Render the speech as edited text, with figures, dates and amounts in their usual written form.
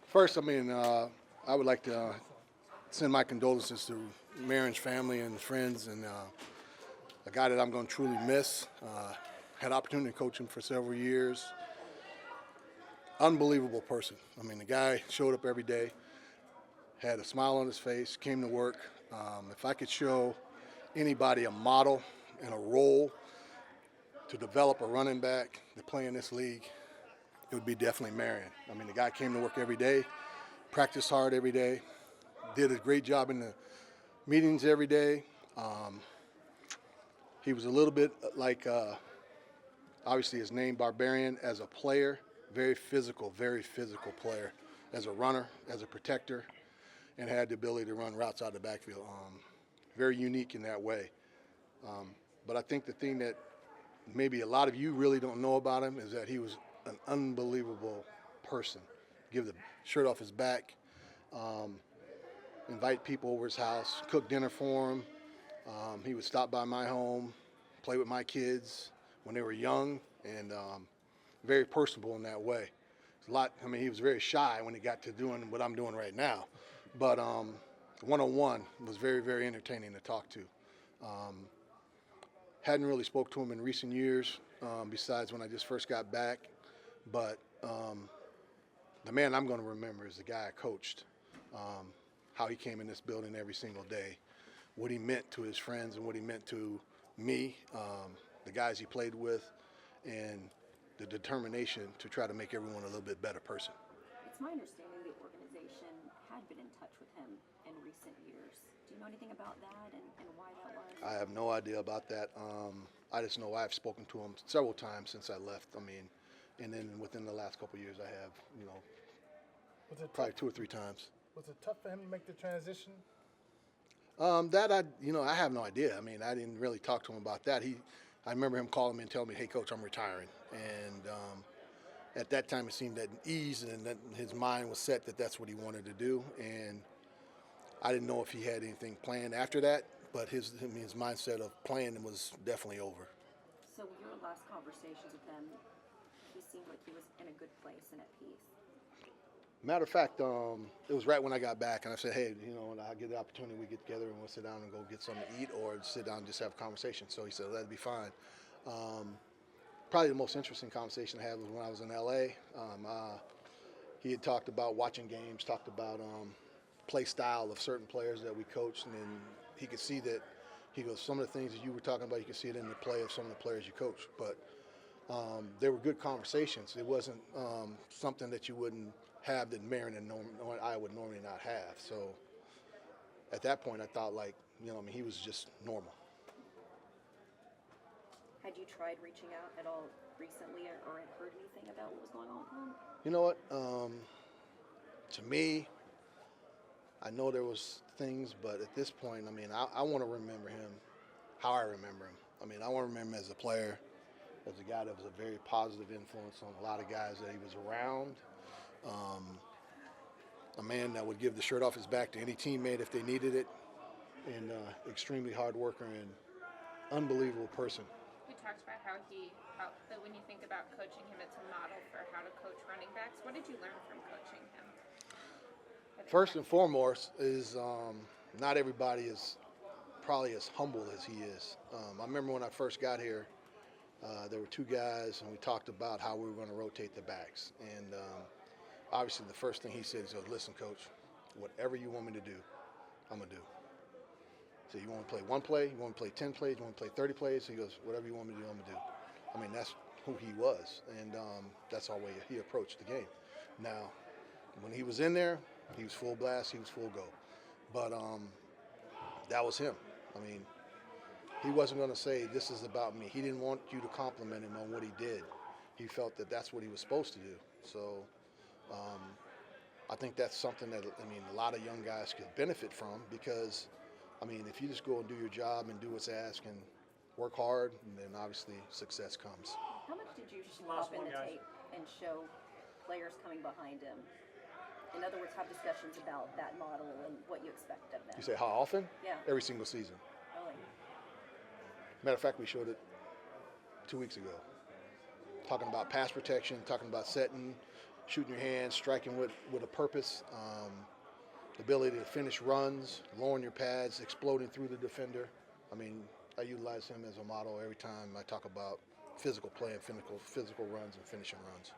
First, I would like to send my condolences to Marion's family and friends, and a guy that I'm going to truly miss. Had opportunity to coach him for several years. Unbelievable person. The guy showed up every day, had a smile on his face, came to work. If I could show anybody a model and a role to develop a running back to play in this league, it would be definitely Marion. The guy came to work every day, practiced hard every day, did a great job in the meetings every day. Um, he was a little bit like, obviously, his name Barbarian as a player, very physical player, as a runner, as a protector, and had the ability to run routes out of the backfield. Very unique in that way. But I think the thing that maybe a lot of you really don't know about him is that he was an unbelievable person. Give the shirt off his back, um, invite people over his house, cook dinner for him. He would stop by my home, play with my kids when they were young, and very personable in that way. He was very shy when he got to doing what I'm doing right now, but one-on-one was very, very entertaining to talk to. Um, hadn't really spoke to him in recent years, besides when I just first got back, but the man I'm going to remember is the guy I coached, how he came in this building every single day, what he meant to his friends and what he meant to me, the guys he played with, and the determination to try to make everyone a little bit better person. It's my understanding the organization had been in touch with him in recent years. Do you know anything about that and why that was? I have no idea about that. I just know I've spoken to him several times since I left. And then within the last couple of years, I have, probably two or three times. Was it tough for him to make the transition? I have no idea. I didn't really talk to him about that. I remember him calling me and telling me, "Hey, coach, I'm retiring." And at that time, it seemed at ease and that his mind was set that that's what he wanted to do. And I didn't know if he had anything planned after that, but his mindset of playing was definitely over. So your last conversations with him, he seemed like he was in a good place and at peace. Matter of fact, it was right when I got back, and I said, "Hey, when I get the opportunity, we get together and we'll sit down and go get something to eat, or sit down and just have a conversation." So he said, "That'd be fine." Probably the most interesting conversation I had was when I was in LA. He had talked about watching games, talked about play style of certain players that we coached, and then he could see that. He goes, "Some of the things that you were talking about, you could see it in the play of some of the players you coached." But they were good conversations. It wasn't something that you wouldn't have that Marion and I would normally not have. So at that point, I thought he was just normal. Had you tried reaching out at all recently or had heard anything about what was going on with him? You know what? To me, I know there was things, but at this point, I want to remember him how I remember him. I want to remember him as a player, as a guy that was a very positive influence on a lot of guys that he was around. A man that would give the shirt off his back to any teammate if they needed it, and extremely hard worker and unbelievable person. We talked about how that when you think about coaching him, it's a model for how to coach running backs. What did you learn from coaching him? First and foremost is not everybody is probably as humble as he is. I remember when I first got here, there were two guys, and we talked about how we were going to rotate the backs. And obviously, the first thing he said is, "Listen, coach, whatever you want me to do, I'm going to do." So you want to play one play, you want to play 10 plays, you want to play 30 plays? He goes, "Whatever you want me to do, I'm going to do." That's who he was, and that's how he approached the game. Now, when he was in there, he was full blast, he was full go. But that was him. He wasn't going to say, "This is about me." He didn't want you to compliment him on what he did. He felt that that's what he was supposed to do. So I think that's something that, a lot of young guys could benefit from, because, if you just go and do your job and do what's asked and work hard, then obviously success comes. How much did you stop in the tape and show players coming behind him? In other words, have discussions about that model and what you expect of them? You say how often? Yeah. Every single season. Really? Matter of fact, we showed it 2 weeks ago. Talking about pass protection, talking about setting, shooting your hands, striking with a purpose, the ability to finish runs, lowering your pads, exploding through the defender. I mean, I utilize him as a model every time I talk about physical play and physical runs and finishing runs.